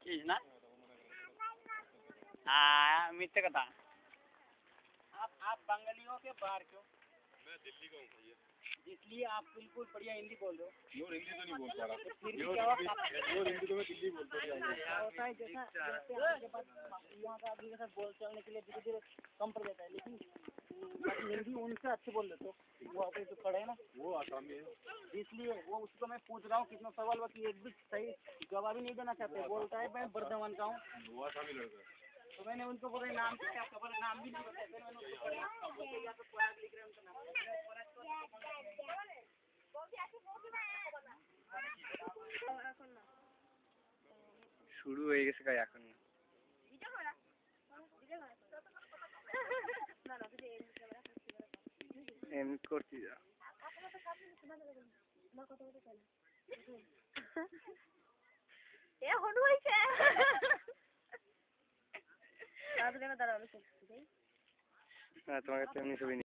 ना मिथ्या कथा। आप बंगालियों के बाहर क्यों? मैं दिल्ली का हूँ भैया। इसलिए आप बिल्कुल बढ़िया हिंदी बोल रहे हो। प्योर हिंदी तो नहीं बोल पा रहा। फिर भी क्या होता प्योर हिंदी तो मैं दिल्ली बोलता हूँ। होता है जैसा जैसे आपके पास यहाँ का आदमी के साथ बोल चलने के लिए धीरे धीरे कम पड़ जाता है, लेकिन हिंदी उनसे अच्छे बोल लेते हो। वो आप जो खड़े हैं ना, वो आसामी है, इसलिए वो उसको मैं पूछ रहा हूँ कितना सवाल बाकी एक भी सही जवाब ही नहीं देना चाहते। बोलता है मैं बर्धमान का हूँ। वो आसामी लड़का है। तो मैंने उनको बोला नाम क्या है आपका, बोला नाम भी नहीं बताया। फिर मैंने उसको बोला या तो पराग लिख रहे हैं उनका नाम। শুরু হয়ে গেছে গাই এখন এম করছি যা এ হনু হইছে দাঁড়াও দাঁড়াও তোমাকে তেমনি ছবি